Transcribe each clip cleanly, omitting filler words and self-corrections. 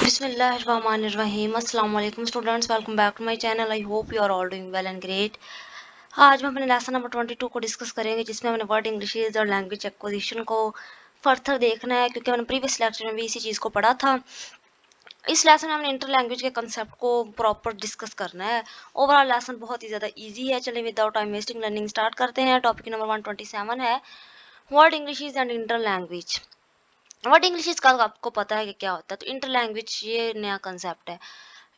बिस्मिल्लाहिर्रहमानिर्रहीम अस्सलाम वालेकुम students, welcome back to my channel. I hope you are all doing well and great. आज हम अपने लेसन नंबर 22 को डिस्कस करेंगे, जिसमें हमने वर्ड इंग्लिशेस और लैंग्वेज एक्विजिशन को फर्दर देखना है, क्योंकि हमने प्रीवियस लेक्चर में भी इसी चीज़ को पढ़ा था। इस लेसन में हमने इंटर लैंग्वेज के कंसेप्ट को प्रॉपर डिस्कस करना है। ओवरऑल लेसन बहुत ही ज़्यादा ईजी है। चलिए without time wasting learning start करते हैं। टॉपिक नंबर 127 है world Englishes and interlanguage. World English का आपको पता है कि क्या होता है, तो इंटर लैंग्वेज ये नया कंसेप्ट है।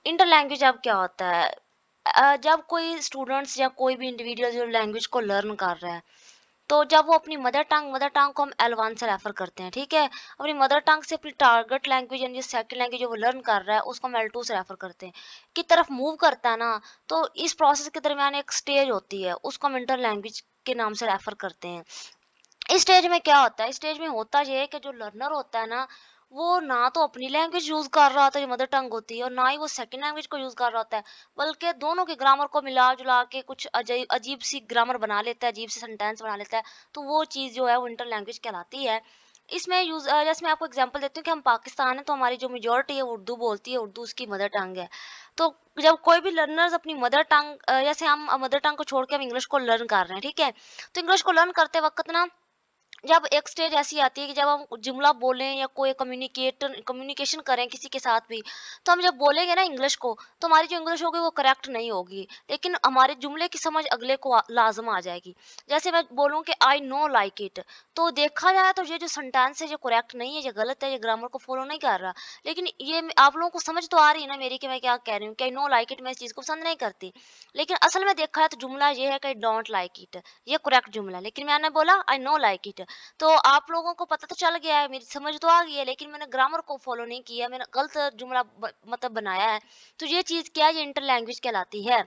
इंटर लैंग्वेज अब क्या होता है, जब कोई स्टूडेंट्स या कोई भी इंडिविजुअल जो लैंग्वेज को लर्न कर रहा है, तो जब वो अपनी मदर टंग को हम L1 से रेफर करते हैं, ठीक है। अपनी मदर टंग से अपनी टारगेट लैंग्वेज यानी सेकंड लैंग्वेज जो वो लर्न कर रहा है, उसको हम L2 से रेफर करते हैं की तरफ मूव करता है ना। तो इस प्रोसेस के दरमियान एक स्टेज होती है, उसको हम इंटर लैंग्वेज के नाम से रेफर करते हैं। इस स्टेज में क्या होता है, इस स्टेज में होता ये है कि जो लर्नर होता है ना, वो ना तो अपनी लैंग्वेज यूज कर रहा होता है जो मदर टंग होती है, और ना ही वो सेकंड लैंग्वेज को यूज कर रहा होता है, बल्कि दोनों के ग्रामर को मिला जुला के कुछ अजीब अजीब सी ग्रामर बना लेता है, अजीब सी सेंटेंस बना लेता है। तो वो चीज़ जो है वो इंटर लैंग्वेज कहलाती है। इसमें जैसे मैं आपको एग्जांपल देती हूँ कि हम पाकिस्तान है, तो हमारी जो मेजोरिटी है वो उर्दू बोलती है, उर्दू उसकी मदर टंग है। तो जब कोई भी लर्नर्स अपनी मदर टंग, जैसे हम मदर टंग को छोड़ के हम इंग्लिश को लर्न कर रहे हैं, ठीक है। तो इंग्लिश को लर्न करते वक्त ना, जब एक स्टेज ऐसी आती है कि जब हम जुमला बोलें या कोई कम्युनिकेशन करें किसी के साथ भी, तो हम जब बोलेंगे ना इंग्लिश को, तो हमारी जो इंग्लिश होगी वो करेक्ट नहीं होगी, लेकिन हमारे जुमले की समझ अगले को लाजम आ जाएगी। जैसे मैं बोलूँ कि आई नो लाइक इट, तो देखा जाए तो ये जो सेंटेंस है ये करेक्ट नहीं है, ये गलत है, ये ग्रामर को फॉलो नहीं कर रहा। लेकिन ये आप लोगों को समझ तो आ रही है ना मेरी कि मैं क्या कह रही हूँ, कि आई नो लाइक इट मैं इस चीज़ को पसंद नहीं करती, लेकिन असल में देखा है तो जुमला ये है कि आई डोंट लाइक इट, ये करेक्ट जुमला है, लेकिन मैंने बोला आई नो लाइक इट। तो आप लोगों को पता तो चल गया है, मेरी समझ तो आ गई है, लेकिन मैंने ग्रामर को फॉलो नहीं किया, मैंने गलत जुमला मतलब बनाया है। तो ये चीज़ क्या है, ये इंटर लैंग्वेज कहलाती है।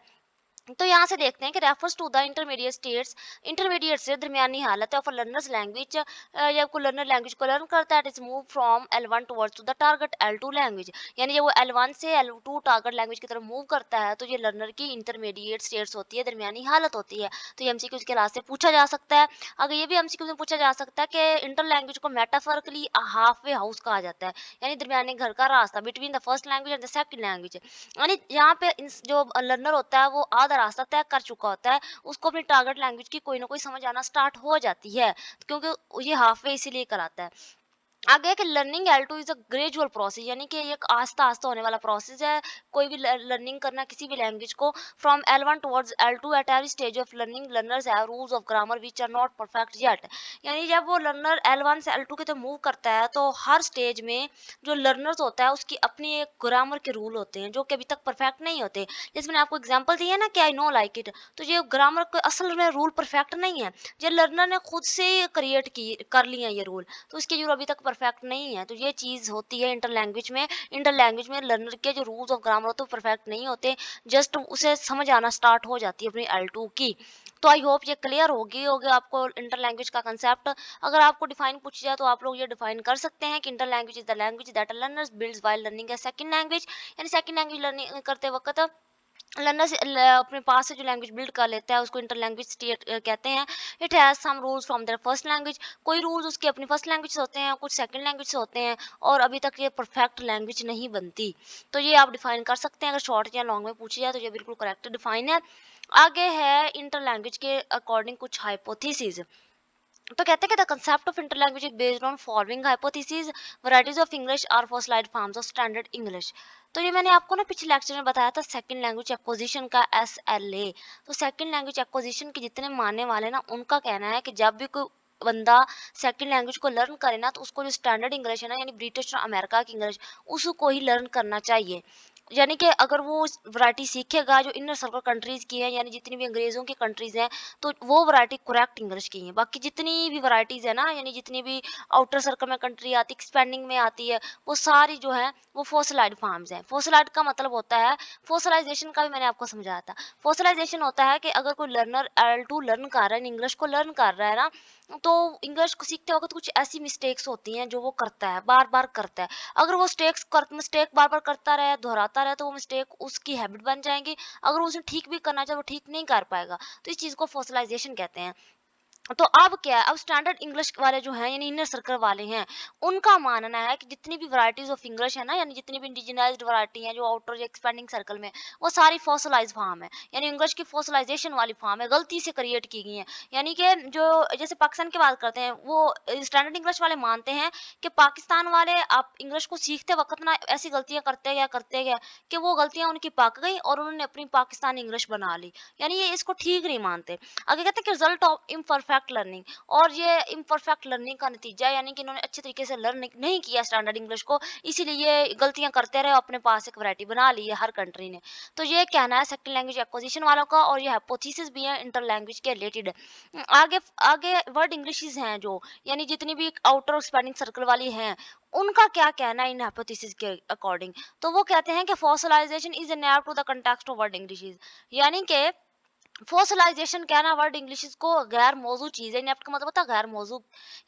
तो यहाँ से देखते हैं कि refers to the intermediate states, intermediate से दरमियानी हालत है ऑफ लर्नर्स लैंग्वेज। जब कोई लर्नर लैंग्वेज को लर्न करता है, it is move from L1 towards to the target L2 language. यानी जब वो L1 से L2 टारगेट लैंग्वेज की तरफ मूव करता है, तो ये लर्नर की इंटरमीडिएट स्टेट्स होती है, दरमियानी हालत होती है। तो ये एमसीक्यू के लास्ट से पूछा जा सकता है। अगर ये भी एमसीक्यू में पूछा जा सकता है कि इंटर लैंग्वेज को मेटाफोरिकली हाफ वे हाउस कहा जाता है, यानी दरमियाने घर का रास्ता, between the first language and the second language. यानी यहाँ पे जो लर्नर होता है वो आधा रास्ता तय कर चुका होता है, उसको अपनी टारगेट लैंग्वेज की कोई ना कोई समझ आना स्टार्ट हो जाती है, क्योंकि ये हाफ वे इसीलिए कराता है। आगे है कि learning L2 is a gradual process, यानी कि ये एक आस्ता आस्ता होने वाला प्रोसेस है। कोई भी लर्निंग करना किसी भी लैंग्वेज को, from L1 towards L2 at every stage of learning learners have rules of grammar which are not perfect yet. यानी जब वो लर्नर L1 से L2 की तरफ मूव करता है, तो हर स्टेज में जो लर्नर्स होता है उसकी अपनी एक ग्रामर के रूल होते हैं, जो कि अभी तक परफेक्ट नहीं होते। जैसे मैंने आपको एग्जांपल दिया ना कि आई नो लाइक इट, तो ये ग्रामर के असल में रूल परफेक्ट नहीं है, ये लर्नर ने खुद से क्रिएट की कर लिए हैं ये रूल, तो इसके जो अभी तक परफेक्ट नहीं है। तो ये चीज़ होती है इंटर लैंग्वेज में। इंटर लैंग्वेज में लर्नर के जो रूल्स ऑफ ग्रामर होते हैं परफेक्ट नहीं होते, जस्ट उसे समझ आना स्टार्ट हो जाती है अपनी L2 की। तो आई होप ये क्लियर होगी होगी आपको इंटर लैंग्वेज का कंसेप्ट। अगर आपको डिफाइन पूछा जाए तो आप लोग ये डिफाइन कर सकते हैं कि inter language is the language that learners builds while learning a second language. यानी सेकंड लैंग्वेज लर्निंग करते वक्त लर्नर से अपने पास से जो लैंग्वेज बिल्ड कर लेता है उसको इंटर लैंग्वेज स्टेट कहते हैं। It has some rules from their first language, कोई रूल्स उसके अपनी फर्स्ट लैंग्वेज से होते हैं, कुछ सेकंड लैंग्वेज से होते हैं, और अभी तक ये परफेक्ट लैंग्वेज नहीं बनती। तो ये आप डिफाइन कर सकते हैं। अगर शॉर्ट या लॉन्ग में पूछी जाए तो ये बिल्कुल करेक्ट डिफाइन है। आगे है इंटर लैंग्वेज के अकॉर्डिंग कुछ हाइपोथेसिस। तो कहते हैं कि the concept of inter language is based on following hypothesis, varieties of English are fossilised forms of standard English. तो ये मैंने आपको ना पिछले लेक्चर में बताया था सेकंड लैंग्वेज एक्विजिशन का SLA। तो सेकंड लैंग्वेज एक्विजिशन के जितने मानने वाले ना, उनका कहना है कि जब भी कोई बंदा सेकंड लैंग्वेज को लर्न करे ना, तो उसको जो स्टैंडर्ड इंग्लिश है ना, यानी ब्रिटिश और अमेरिका की इंग्लिश, उसको ही लर्न करना चाहिए। यानी कि अगर वो वैरायटी सीखेगा जो इनर सर्कल कंट्रीज की है, यानी जितनी भी अंग्रेजों की कंट्रीज हैं, तो वो वैरायटी करेक्ट इंग्लिश की है। बाकी जितनी भी वैरायटीज है ना, यानी जितनी भी आउटर सर्कल में कंट्री आती है, एक्सपेंडिंग में आती है, वो सारी जो है वो फॉसिलाइड फार्म्स हैं। फॉसिलाइड का मतलब होता है, फॉसिलाइजेशन का भी मैंने आपको समझाया था। फॉसिलाइजेशन होता है कि अगर कोई लर्नर L2 लर्न कर रहा है, इंग्लिश को लर्न कर रहा है ना, तो इंग्लिश को सीखते वक्त कुछ ऐसी मिस्टेक्स होती हैं जो वो करता है, बार बार करता है। अगर वो मिस्टेक बार बार करता रहे, दोहराता रहे, तो वो मिस्टेक उसकी हैबिट बन जाएंगी। अगर उसे ठीक भी करना चाहे वो ठीक नहीं कर पाएगा। तो इस चीज़ को फॉसिलाइजेशन कहते हैं। तो अब क्या है, अब स्टैंडर्ड इंग्लिश वाले जो हैं यानी इनर सर्कल वाले हैं, उनका मानना है कि जितनी भी वैराइटीज ऑफ इंग्लिश है ना, यानी जितनी भी इंडिजिनाइज्ड वैरायटी है जो आउटर एक्सपेंडिंग सर्कल में, वो सारी फॉसिलाइज फॉर्म है, यानी इंग्लिश की फॉसिलाइजेशन वाली फॉर्म है, गलती से क्रिएट की गई है। यानी कि जो जैसे पाकिस्तान की बात करते हैं, वो स्टैंडर्ड इंग्लिश वाले मानते हैं कि पाकिस्तान वाले आप इंग्लिश को सीखते वक्त ना ऐसी गलतियां करते गए कि वो गलतियां उनकी पक गई और उन्होंने अपनी पाकिस्तानी इंग्लिश बना ली। यानी ये इसको ठीक नहीं मानते। आगे कहते हैं कि रिजल्ट ऑफ इम्परफेक्ट लर्निंग, और ये इम्परफेक्ट लर्निंग का नतीजा है, यानी कि इन्होंने अच्छे तरीके से लर्न नहीं किया स्टैंडर्ड इंग्लिश को, इसीलिए ये गलतियां करते रहे, अपने पास एक वैरायटी बना ली है हर कंट्री ने। तो ये कहना है सेकंड लैंग्वेज एक्विजिशन वालों का, और ये हाइपोथेसिस भी है इंटर लैंग्वेज के रिलेटेड। आगे आगे वर्ड इंग्लिशेस हैं जो, यानी जितनी भी आउटर स्पेलिंग सर्कल वाली हैं, उनका क्या कहना है इन हाइपोथेसिस के अकॉर्डिंग। तो वो कहते हैं कि fossilization is a narrow to the context of world Englishes, यानी कि फॉसिलाइजेशन क्या है ना, वर्ड इंग्लिश को गैर मौजू चीज है, नेफ्ट का मतलब होता है गैर मौजू।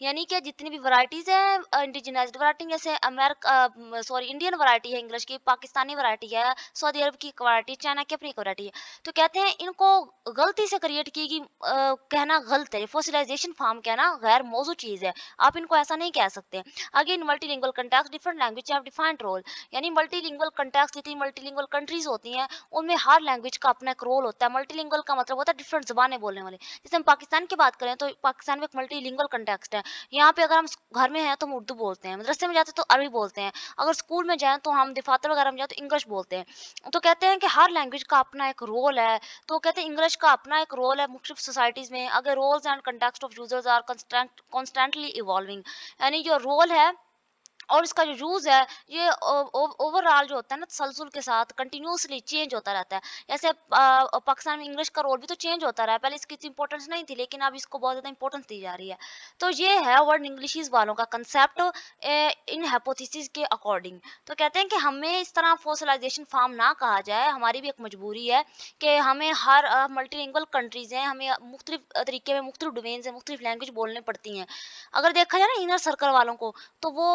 यानी कि जितनी भी वैरायटीज है इंडिजिनाइज्ड वैरायटी, जैसे अमेरिका सॉरी इंडियन वैरायटी है इंग्लिश की, पाकिस्तानी वैरायटी है, सऊदी अरब की वैरायटी, चाइना की अपनी वैरायटी है, तो कहते हैं इनको गलती से क्रिएट की गई कहना गलत है। फॉसिलाइजेशन फॉर्म कहना गैर मौजू चीज है, आप इनको ऐसा नहीं कह सकते। आगे in multilingual context different language have defined role, यानी मल्टीलिंगुअल कंटेक्स्ट जितनी मल्टीलिंगुअल कंट्रीज होती हैं, उनमें हर लैंग्वेज का अपना एक रोल होता है। मल्टीलिंगुअल का मतलब होता है डिफरेंट ज़बानें बोलने वाले। जैसे हम पाकिस्तान की बात करें तो पाकिस्तान में एक मल्टीलिंगुअल कंटेक्स्ट है। यहाँ पे अगर हम घर में हैं तो हम उर्दू बोलते हैं, मदरसे में जाते हैं तो अरबी बोलते हैं, अगर स्कूल में जाएँ तो हम दफातर वगैरह में जाएँ तो इंग्लिश बोलते हैं। तो कहते हैं कि हर लैंग्वेज का अपना एक रोल है, तो कहते हैं इंग्लिश का अपना एक रोल है मुख्तलिफ सोसाइटीज़ में। अगर roles and context of users are constantly evolving, यानी जो रोल है और इसका जो यूज़ है, ये ओवरऑल जो होता है ना तसलसल के साथ कंटिन्यूअसली चेंज होता रहता है। जैसे पाकिस्तान में इंग्लिश का रोल भी तो चेंज होता रहा है, पहले इसकी इतनी इंपॉर्टेंस नहीं थी, लेकिन अब इसको बहुत ज़्यादा इंपॉर्टेंस दी जा रही है। तो ये है वर्ड इंग्लिशेज़ वालों का कंसेप्ट इन हाइपोथेसिस के अकॉर्डिंग। तो कहते हैं कि हमें इस तरह फॉसिलाइजेशन फार्म ना कहा जाए, हमारी भी एक मजबूरी है कि हमें हर मल्टीलिंगुअल कंट्रीज़ हैं, हमें मुख्तलिफ तरीके में मुख्तलिफ डोमेन्स हैं, मुख्तलिफ लैंग्वेज बोलनी पड़ती हैं। अगर देखा जाए ना इनर सर्कल वालों को, तो वो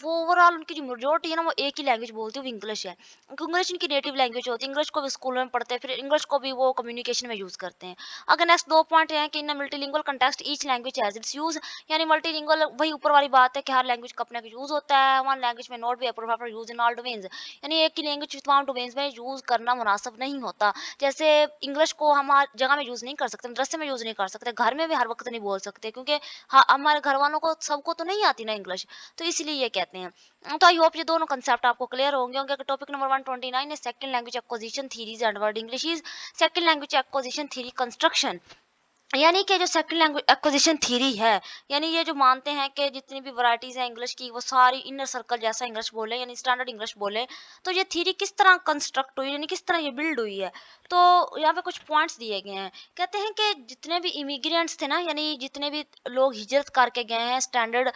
ओवरऑल उनकी जो मेजॉरिटी है ना, वो एक ही लैंग्वेज बोलती है, वो इंग्लिश है। क्योंकि इंग्लिश उनकी नेटिव लैंग्वेज होती है, इंग्लिश को भी स्कूल में पढ़ते हैं, फिर इंग्लिश को भी वो कम्युनिकेशन में यूज़ करते हैं। अगर नेक्स्ट 2 पॉइंट हैं कि in multilingual context each language has its use, यानी मल्टीलिंगुअल वही ऊपर वाली बात है कि हर लैंग्वेज का अपना यूज़ होता है, वन लैंग्वेज में not be appropriate for use in all domains, यानी एक ही लैंग्वेज तमाम डोमेन्स में यूज़ करना मुनासिब नहीं होता। जैसे इंग्लिश को हम हर जगह में यूज़ नहीं कर सकते, मदरसे में यूज़ नहीं कर सकते, घर में भी हर वक़्त नहीं बोल सकते, क्योंकि हाँ, हमारे घर वालों को सबको तो नहीं आती ना इंग्लिश, तो इसलिए ये कहते हैं। तो आई होप ये दोनों कंसेप्ट आपको क्लियर होंगे। टॉपिक नंबर 129 है second language acquisition theories and world Englishes, second language acquisition theory construction, यानी कि जो सेकंड लैंग्वेज एक्विजिशन थ्योरी है, यानी ये जो मानते हैं कि जितनी भी वैराइटीज हैं इंग्लिश की, वो सारी इनर सर्कल जैसा इंग्लिश बोले, यानी स्टैंडर्ड इंग्लिश बोले। तो ये थ्योरी किस तरह कंस्ट्रक्ट हुई, यानी किस तरह ये बिल्ड हुई है, तो यहाँ पे कुछ पॉइंट्स दिए गए हैं। कहते हैं कि जितने भी इमिग्रेंट्स थे ना, यानी जितने भी लोग हिजरत करके गए हैं स्टैंडर्ड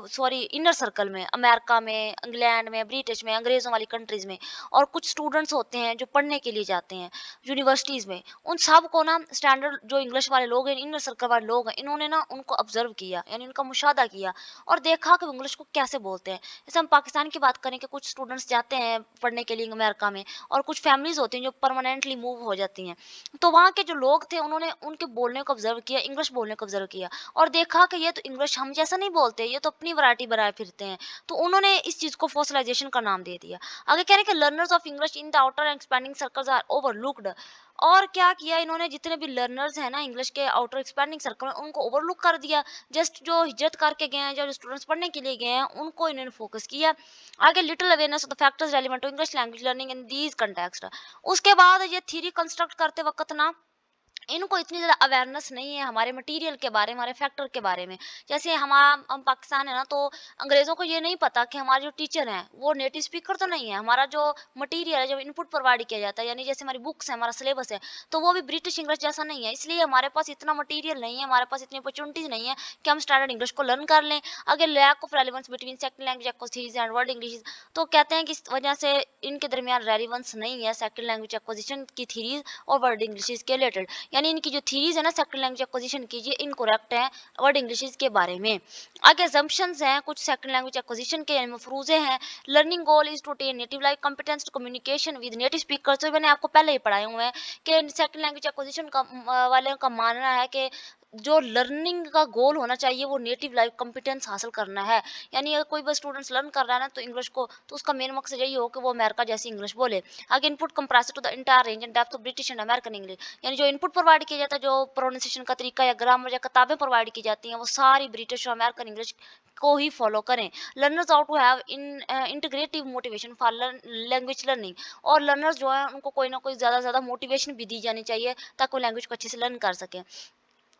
सॉरी इनर सर्कल में, अमेरिका में, इंग्लैंड में, ब्रिटिश में, अंग्रेज़ों वाली कंट्रीज में, और कुछ स्टूडेंट्स होते हैं जो पढ़ने के लिए जाते हैं यूनिवर्सिटीज़ में, उन सब को ना स्टैंडर्ड जो इंग्लिश वाले लोग हैं, इनर सर्कल वाले लोग हैं, इन्होंने ना उनको ऑब्जर्व किया, यानी उनका मुशाहदा किया और देखा कि वो इंग्लिश को कैसे बोलते हैं। जैसे हम पाकिस्तान की बात करें कि कुछ स्टूडेंट्स जाते हैं पढ़ने के लिए अमेरिका में, और कुछ फैमिलीज होती हैं जो परमानेंटली मूव हो जाती हैं। तो वहाँ के जो लोग थे उन्होंने उनके बोलने को ऑब्जर्व किया, इंग्लिश बोलने को ऑब्जर्व किया, और देखा कि ये तो इंग्लिश हम जैसा नहीं बोलते, ये तो अपनी वैरायटी बनाए फिरते हैं। तो उन्होंने इस चीज़ को फॉसिलाइजेशन का नाम दे दिया। आगे कह रहे हैं कि learners of English in the outer and expanding circles are overlooked, और क्या किया इन्होंने, जितने भी लर्नर्स हैं ना इंग्लिश के आउटर एक्सपेंडिंग सर्कल में, उनको ओवरलुक कर दिया। जस्ट जो हिजरत करके गए हैं, जो स्टूडेंट्स पढ़ने के लिए गए हैं, उनको इन्होंने फोकस किया। आगे little awareness of the factors relevant to English language learning in these context. उसके बाद ये थ्योरी कंस्ट्रक्ट करते वक्त ना इनको इतनी ज़्यादा अवेयरनेस नहीं है हमारे मटेरियल के बारे में, हमारे फैक्टर के बारे में। जैसे हम पाकिस्तान है ना, तो अंग्रेज़ों को ये नहीं पता कि हमारे जो टीचर हैं वो नेटिव स्पीकर तो नहीं है। हमारा जो मटेरियल है, जो इनपुट प्रोवाइड किया जाता है, यानी जैसे हमारी बुक्स है, हमारा सिलेबस है, तो वो भी ब्रिटिश इंग्लिश जैसा नहीं है। इसलिए हमारे पास इतना मटेरियल नहीं है, हमारे पास इतनी अपॉर्चुनिटीज़ नहीं है कि हम स्टैंडर्ड इंग्लिश को लर्न कर लें। अगर lack of relevance between second language acquisition and word English, तो कहते हैं कि इस वजह से इनके दरमियान रेलेवेंस नहीं है सेकंड लैंग्वेज एक्विजिशन की थ्योरीज और वर्ड इंग्लिश के रिलेटेड, यानी इनकी जो थ्योरीज है ना सेकंड लैंग्वेज एक्विजिशन की, ये इनकरेक्ट है वर्ड इंग्लिश के बारे में। आगे assumptions हैं कुछ सेकंड लैंग्वेज एक्विजिशन के, यानी मफरूजे हैं। Learning goal is to ten native like competence to communication with native speakers, तो मैंने आपको पहले ही पढ़ाए हुए हैं कि सेकंड लैंग्वेज एक्विजिशन का वाले का मानना है कि जो लर्निंग का गोल होना चाहिए वो नेटिव लाइव कॉम्पिटेंस हासिल करना है। यानी अगर कोई बस स्टूडेंट्स लर्न कर रहा है ना तो इंग्लिश को, तो उसका मेन मकसद यही हो कि वो अमेरिका जैसी इंग्लिश बोले। आगे input compressed to the entire range and depth of British and American English. यानी जो इनपुट प्रोवाइड किया जाता है, जो प्रोनाउंसिएशन का तरीका या ग्रामर या किताबें प्रोवाइड की जाती हैं, वो सारी ब्रिटिश और अमेरिकन इंग्लिश को ही फॉलो करें। Learners ought to have in integrative motivation for language learning. और लर्नर्स जो है उनको कोई ना कोई ज़्यादा से ज़्यादा मोटिवेशन भी दी जानी चाहिए ताकि वो लैंग्वेज को अच्छे से लर्न कर सकें।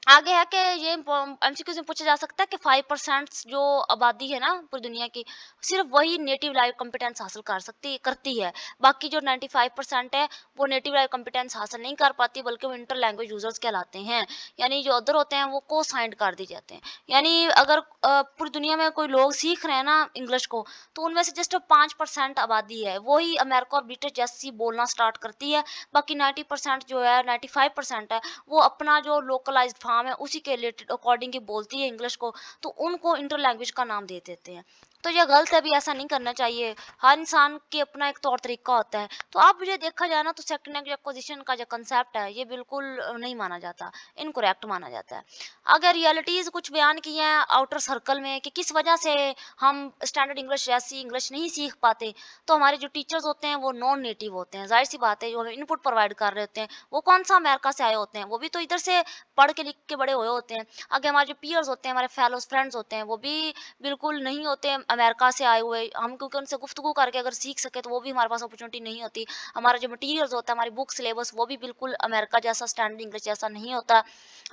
आगे है कि ये एमसीक्यूज में पूछा जा सकता है कि 5% जो आबादी है ना पूरी दुनिया की, सिर्फ वही नेटिव लाइव कॉम्पिटेंस हासिल कर सकती करती है। बाकी जो 95% है वो नेटिव लाइव कॉम्पिटेंस हासिल नहीं कर पाती, बल्कि वो इंटर लैंग्वेज यूजर्स कहलाते हैं। यानी जो अदर होते हैं वो को साइंड कर दी जाते हैं। यानी अगर पूरी दुनिया में कोई लोग सीख रहे हैं ना इंग्लिश को, तो उनमें से जस्ट 5% आबादी है वही अमेरिका और ब्रिटिश जैसी बोलना स्टार्ट करती है। बाकी 90% जो है, 95% है, वो अपना जो लोकलाइज्ड फॉर्म है उसी के रिलेटेड अकॉर्डिंग ही बोलती है इंग्लिश को, तो उनको इंटर लैंग्वेज का नाम दे देते हैं। तो ये गलत है भी, ऐसा नहीं करना चाहिए। हर इंसान के अपना एक तौर तरीका होता है। तो अब ये देखा जाए ना तो सेकंड लैंग्वेज एक्विजिशन का जो कंसेप्ट है ये बिल्कुल नहीं माना जाता, इनकरेक्ट माना जाता है। अगर रियलिटीज कुछ बयान की हैं आउटर सर्कल में कि किस वजह से हम स्टैंडर्ड इंग्लिश जैसी इंग्लिश नहीं सीख पाते, तो हमारे जो टीचर्स होते हैं वो नॉन नेटिव होते हैं। जाहिर सी बात है, जो हमें इनपुट प्रोवाइड कर रहे होते हैं वो कौन सा अमेरिका से आए होते हैं, वो भी तो इधर से पढ़ के लिख के बड़े हुए होते हैं। आगे हमारे जो पीयर्स होते हैं, हमारे फेलोज फ्रेंड्स होते हैं, वो भी बिल्कुल नहीं होते अमेरिका से आए हुए। हम क्योंकि उनसे गुफ्तगू करके अगर सीख सके तो वो भी हमारे पास अपॉर्चुनिटी नहीं होती। हमारा जो मटीरियल्स होता है, हमारी बुक सिलेबस, वो भी बिल्कुल अमेरिका जैसा स्टैंडर्ड इंग्लिश जैसा नहीं होता।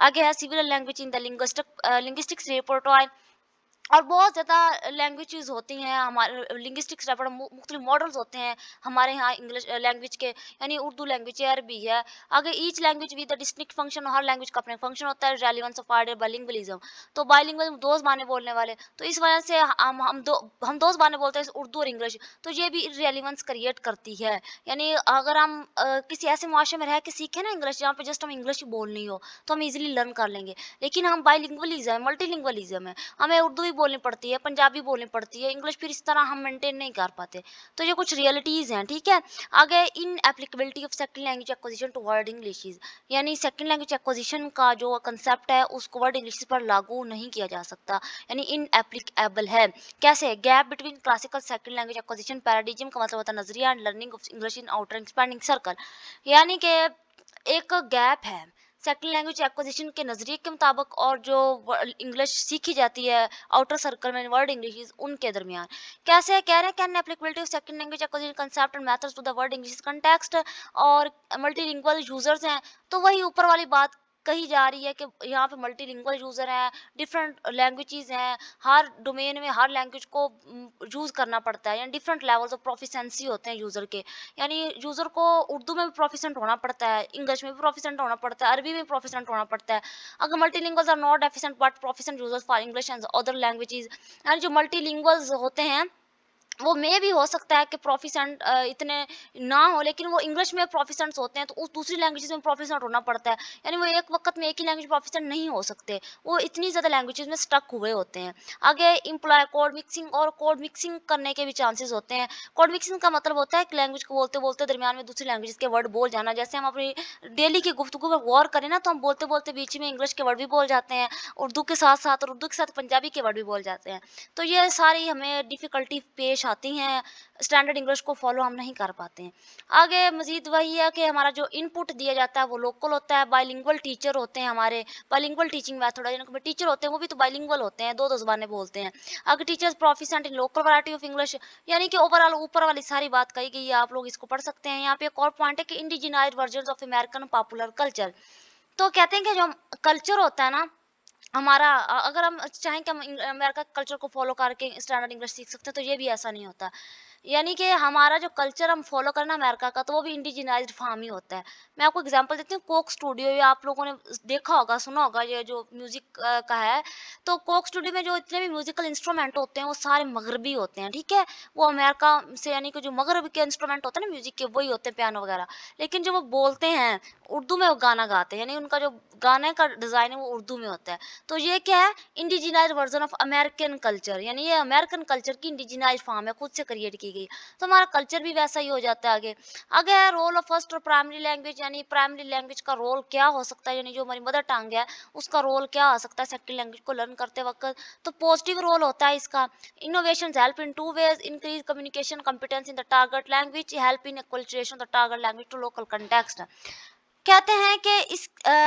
आगे है civil language in the linguistics report. और बहुत ज़्यादा लैंग्वेजेस होती हैं हमारे लिंग्विस्टिक्स, मुख्तलिफ मॉडल्स होते हैं हमारे यहाँ इंग्लिश लैंग्वेज के। यानी उर्दू लैंग्वेज है, अरबी है। आगे each language with the distinct function, her language का अपना फंक्शन होता है। रेलिवेंस ऑफ आइडियल बाइलिंगुअलिज्म, तो बाइलिंगुअल दो ज़बानें बोलने वाले, तो इस वजह से हम दो ज़बानें बोलते हैं, उर्दू और इंग्लिश, तो ये भी रेलिवेंस क्रिएट करती है। यानी अगर हम किसी ऐसे मुआशरे में रह के सीखें ना इंग्लिश, जहाँ पे जस्ट हम इंग्लिश ही बोलनी हो, तो हम इजीली लर्न कर लेंगे। लेकिन हम बाइलिंगुअलिज्म है, मल्टीलिंगुअलिज्म है, हमें उर्दू भी बोलनी पड़ती है, पंजाबी बोलनी पड़ती है, इंग्लिश फिर इस तरह हम मेंटेन नहीं कर पाते। तो ये कुछ रियलिटीज़ हैं, ठीक है? आगे in applicability of second language acquisition to world Englishes. यानी सेकंड लैंग्वेज एक्विजिशन का जो कांसेप्ट है उसको वर्ड इंग्लिश पर लागू नहीं किया जा सकता, यानी इनएप्लीकेबल है। कैसे? Gap between classical second language acquisition paradigm का मतलब होता है नजरिया and learning of English in outer expanding circle. यानी कि एक गैप है सेकंड लैंग्वेज एक्विजिशन के नज़रिए के मुताबिक और जो इंग्लिश सीखी जाती है आउटर सर्कल में वर्ड इंग्लिश उनके दरमियान। कैसे कह रहे हैं? Can applicability of second language acquisition concept and methods to the word English context और मल्टीलिंगुअल यूजर्स हैं, तो वही ऊपर वाली बात कही जा रही है कि यहाँ पे मल्टीलिंगुअल यूजर हैं, डिफरेंट लैंग्वेजेस हैं, हर डोमेन में हर लैंग्वेज को यूज करना पड़ता है, यानी डिफरेंट लेवल्स ऑफ प्रोफिशिएंसी होते हैं यूजर के। यानी यूज़र को उर्दू में भी प्रोफिशिएंट होना पड़ता है, इंग्लिश में भी प्रोफिशिएंट होना पड़ता है, अरबी में प्रोफिशिएंट होना पड़ता है। अगर multilinguals are not efficient but proficient users for English and other languages. यानी जो मल्टीलिंगुअल्स होते हैं वो मे भी हो सकता है कि प्रोफिशिएंट इतने ना हो, लेकिन वो इंग्लिश में प्रोफिशिएंट्स होते हैं तो उस दूसरी लैंग्वेजेस में प्रोफिशिएंट होना पड़ता है। यानी वो एक वक्त में एक ही लैंग्वेज प्रोफिशिएंट नहीं हो सकते, वो इतनी ज़्यादा लैंग्वेजेस में स्टक हुए होते हैं। आगे इम्प्लॉय कोड मिक्सिंग, और कोड मिक्सिंग करने के भी चांसेस होते हैं। कोड मिक्सिंग का मतलब होता है कि लैंग्वेज को बोलते बोलते दरमियान में दूसरी लैंग्वेज के वर्ड बोल जाना। जैसे हम अपनी डेली की गुफ्तगू में गौर करें ना, तो हम बोलते बोलते बीच में इंग्लिश के वर्ड भी बोल जाते हैं, उर्दू के साथ साथ, और उर्दू के साथ पंजाबी के वर्ड भी बोल जाते हैं। तो ये सारी हमें डिफ़िकल्टी पेश आती हैं, स्टैंडर्ड इंग्लिश को फॉलो हम नहीं कर पाते हैं। आगे मज़ीद वही है कि हमारा जो इनपुट दिया जाता है वो लोकल होता है। बाइलिंगुअल टीचर होते हैं हमारे, बाइलिंगुअल टीचिंग मेथड है, यानी टीचर होते हैं वो भी तो बाइलिंगुअल होते हैं, 2-2 ज़ुबानें बोलते हैं। अगर teachers proficient in local variety of English, यानी कि ओवरऑल ऊपर वाली सारी बात कही गई है, आप लोग इसको पढ़ सकते हैं। यहाँ पे एक और पॉइंट है कि indigenized versions of American popular culture. तो कहते हैं कि जो कल्चर होता है ना हमारा, अगर हम चाहें कि हम अमेरिका के कल्चर को फॉलो करके स्टैंडर्ड इंग्लिश सीख सकते हैं, तो ये भी ऐसा नहीं होता। यानी कि हमारा जो कल्चर हम फॉलो करना अमेरिका का, तो वो भी इंडिजिनाइज्ड फार्म ही होता है। मैं आपको एग्जांपल देती हूँ, कोक स्टूडियो, ये आप लोगों ने देखा होगा, सुना होगा, ये जो म्यूजिक का है। तो कोक स्टूडियो में जो इतने भी म्यूजिकल इंस्ट्रूमेंट होते हैं वो सारे मगरबी होते हैं, ठीक है? वो अमेरिका से, यानी कि जो मगरब के इंस्ट्रूमेंट होते हैं ना म्यूजिक के, वही होते हैं, पियानो वगैरह। लेकिन जो वो बोलते हैं उर्दू में, वो गाना गाते हैं, यानी उनका जो गाने का डिजाइन है वो उर्दू में होता है। तो ये क्या है? इंडिजिनाइज्ड वर्जन ऑफ अमेरिकन कल्चर, यानी ये अमेरिकन कल्चर की इंडिजिनाइज्ड फॉर्म है, खुद से क्रिएट की गई, तो हमारा कल्चर भी वैसा ही हो जाता है आगे। आगे है रोल ऑफ फर्स्ट और प्राइमरी लैंग्वेज, यानी प्राइमरी लैंग्वेज का रोल क्या हो सकता है, यानी जो हमारी मदर टंग है उसका रोल क्या आ सकता है सेकंड लैंग्वेज को लर्न करते वक्त। तो पॉजिटिव रोल होता है इसका। Innovations help in two ways: increase communication competence in the target language, help in acculturation of the target language to local context. कहते हैं कि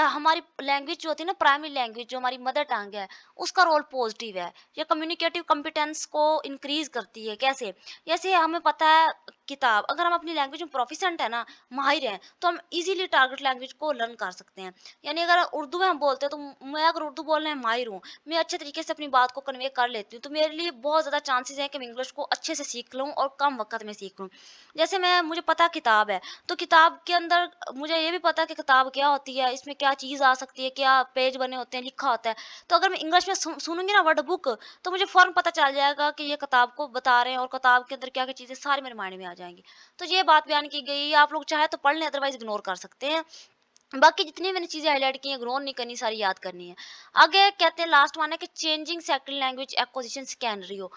हमारी लैंग्वेज जो होती है ना, प्राइमरी लैंग्वेज जो हमारी मदर टंग है, उसका रोल पॉजिटिव है। ये कम्युनिकेटिव कॉम्पिटेंस को इंक्रीज करती है। कैसे? जैसे हमें पता है, किताब अगर हम अपनी लैंग्वेज में प्रोफिशेंट है ना, माहिर हैं, तो हम इजीली टारगेट लैंग्वेज को लर्न कर सकते हैं। यानी अगर उर्दू में हम बोलते हैं, तो मैं अगर उर्दू बोलने में माहिर हूँ, मैं अच्छे तरीके से अपनी बात को कन्वे कर लेती हूँ, तो मेरे लिए बहुत ज़्यादा चांसेस हैं कि मैं इंग्लिश को अच्छे से सीख लूँ और कम वक्त में सीख लूँ। जैसे मुझे पता किताब है, तो किताब के अंदर मुझे ये भी पता है कि किताब क्या होती है, इसमें क्या चीज़ आ सकती है, क्या पेज बने होते हैं, लिखा होता है। तो अगर मैं इंग्लिश में सुनूँगी ना वर्ड बुक, तो मुझे फ़ौरन पता चल जाएगा कि ये किताब को बता रहे हैं और किताब के अंदर क्या-क्या चीज़ें सारी मेरे माइंड में आ जाएँगी। तो ये बात बयान की गई है, आप लोग चाहे तो पढ़ लें, अदरवाइज़ इग्नोर कर सकते हैं। बाकी जितनी मैंने चीज़ें हाइलाइट की हैं, इग्नोर नहीं करनी, सारी याद करनी है। आगे कहते हैं लास्ट वन है कि changing second language acquisition scenario.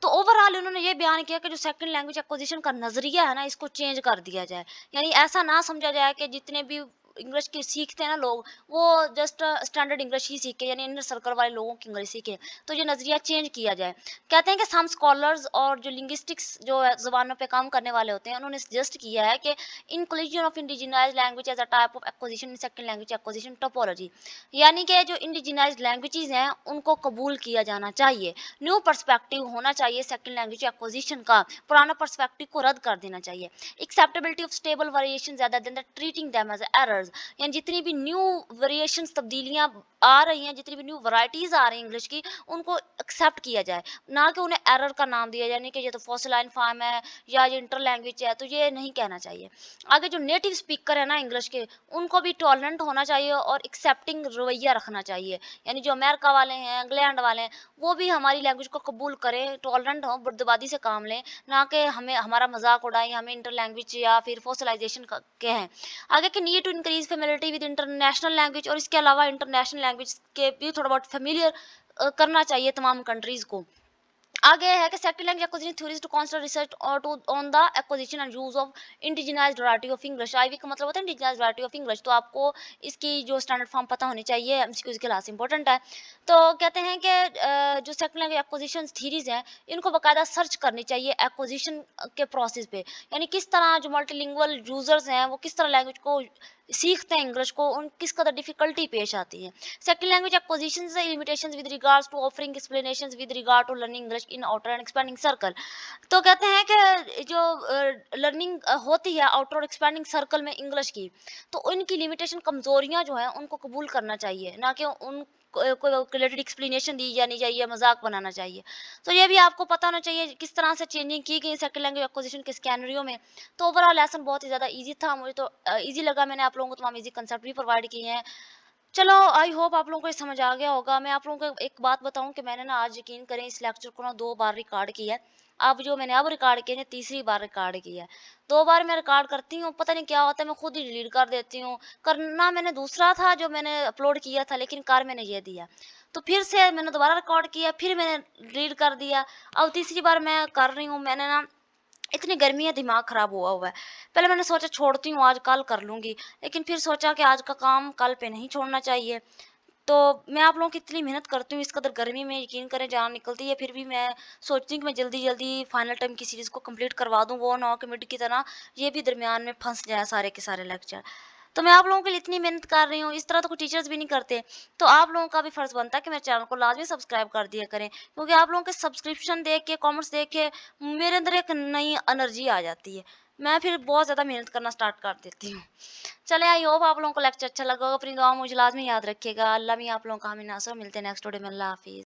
तो ओवरऑल उन्होंने ये बयान किया कि जो सेकंड लैंग्वेज एक्विजिशन का नज़रिया है ना, इसको चेंज कर दिया जाए। यानी ऐसा ना समझा जाए कि जितने भी इंग्लिश की सीखते हैं ना लोग, वो जस्ट स्टैंडर्ड इंग्लिश ही सीखे, यानी इनर सर्कल वाले लोगों की इंग्लिश सीखे। तो ये नज़रिया चेंज किया जाए। कहते हैं कि सम स्कॉलर्स और जो लिंग्विस्टिक्स जो है ज़बानों पे काम करने वाले होते हैं, उन्होंने सजेस्ट किया है कि inclusion of indigenized language as a type of acquisition in second language acquisition topology. यानी कि जो इंडिजिनाइज्ड लैंग्वेजेस हैं, उनको कबूल किया जाना चाहिए। न्यू पर्सपेक्टिव होना चाहिए सेकंड लैंग्वेज एक्विजिशन का, पुराना पर्सपेक्टिव को रद्द कर देना चाहिए। एक्सेप्टेबिलिटी ऑफ स्टेबल वेरिएशंस ज़्यादा than treating them as errors. यानी जितनी भी न्यू वेरिएशंस, तब्दीलियां आ रही हैं, जितनी भी न्यू वैरायटीज आ रही हैं इंग्लिश की, उनको एक्सेप्ट किया जाए, ना कि उन्हें एरर का नाम दिया जाए। यानी कि ये तो फॉसिलाइन फॉर्म है या ये इंटर लैंग्वेज है, तो ये नहीं कहना चाहिए। आगे जो नेटिव स्पीकर है ना इंग्लिश के, उनको भी टॉलरेंट होना चाहिए और एक्सेप्टिंग रवैया रखना चाहिए। यानी जो अमेरिका वाले हैं, इंग्लैंड वाले हैं, वो भी हमारी लैंग्वेज को कबूल करें, टॉलरेंट हों, बुर्दबादी से काम लें, ना कि हमें हमारा मजाक उड़ाएं, हमें इंटर लैंग्वेज या फिर फोसलाइजेशन कहें। आगे की need to increase familiarity with international language, और इसके अलावा इंटरनेशनल लैंग्वेज के भी थोड़ा बहुत फेमिलियर करना चाहिए तमाम कंट्रीज को। आगे है कि second language acquisition theories to constant research और to on the acquisition and use of indigenized variety of English. IV का मतलब होता है इंडिजिनाइज्ड वैरायटी ऑफ इंग्लिश, तो आपको इसकी जो स्टैंडर्ड फॉर्म पता होनी चाहिए, एमसीक्यूज के क्लास इंपॉर्टेंट है। तो कहते हैं कि जो सेकंड लैंग्वेज एक्विजिशन थ्योरीज हैं, इनको बाकायदा सर्च करनी चाहिए एक्विजिशन के प्रोसेस पे। यानी किस तरह जो मल्टीलिंगुअल यूजर्स हैं, वो किस तरह लैंग्वेज को सीखते हैं इंग्लिश को, उन किस कदर डिफिकल्टी पेश आती है। सेकंड लैंग्वेज एक्विजिशन से limitations with regards to offering explanations with regard to learning English in outer and expanding circle. तो कहते हैं कि जो लर्निंग होती है आउटर और एक्सपेंडिंग सर्कल में इंग्लिश की, तो उनकी लिमिटेशन, कमजोरियां जो हैं, उनको कबूल करना चाहिए, ना कि उन कोई रिलेटेड एक्सप्लेनेशन दी जानी चाहिए, मजाक बनाना चाहिए। तो ये भी आपको पता होना चाहिए किस तरह से चेंजिंग की गई सेकंड लैंग्वेज एक्विजिशन के स्कैनरियो में। तो ओवरऑल लेसन बहुत ही ज़्यादा ईजी था, मुझे तो ईजी लगा। मैंने आप लोगों को तमाम ईजी कंसेप्ट भी प्रोवाइड किए हैं। चलो, आई होप आप लोगों को ये समझ आ गया होगा। मैं आप लोगों को एक बात बताऊं कि मैंने ना आज, यकीन करें, इस लेक्चर को ना 2 बार रिकॉर्ड किया है। अब जो मैंने अब रिकॉर्ड किया है, तीसरी बार रिकॉर्ड किया है। 2 बार मैं रिकॉर्ड करती हूँ, पता नहीं क्या होता है, मैं खुद ही डिलीट कर देती हूँ। करना मैंने दूसरा था जो मैंने अपलोड किया था, लेकिन कर मैंने ये दिया। तो फिर से मैंने दोबारा रिकॉर्ड किया, फिर मैंने डिलीट कर दिया। अब तीसरी बार मैं कर रही हूँ। मैंने ना, इतनी गर्मी है, दिमाग खराब हुआ है। पहले मैंने सोचा छोड़ती हूँ, आज कल कर लूंगी, लेकिन फिर सोचा कि आज का काम कल पे नहीं छोड़ना चाहिए। तो मैं आप लोगों की इतनी मेहनत करती हूँ, इस कदर गर्मी में, यकीन करें, जान निकलती है, फिर भी मैं सोचती हूँ कि मैं जल्दी जल्दी फाइनल टाइम की सीरीज़ को कंप्लीट करवा दूँ, वो ना हो कि मिड की तरह ये भी दरमियान में फंस जाए सारे के सारे लेक्चर। तो मैं आप लोगों के लिए इतनी मेहनत कर रही हूँ, इस तरह तो कोई टीचर्स भी नहीं करते। तो आप लोगों का भी फ़र्ज़ बनता है कि मेरे चैनल को लाजमी सब्सक्राइब कर दिया करें, क्योंकि आप लोगों के सब्सक्रिप्शन देख के, कमेंट्स देख के मेरे अंदर एक नई एनर्जी आ जाती है। मैं फिर बहुत ज़्यादा मेहनत करना स्टार्ट कर देती हूँ। चले, आई होप आप लोगों को लेक्चर अच्छा लगा होगा। अपनी दुआ में मुझे लाजमी याद रखिएगा। अल्लाह भी आप लोगों का हामी नासर। मिलते हैं नेक्स्ट वीडियो में। अल्लाह हाफिज़।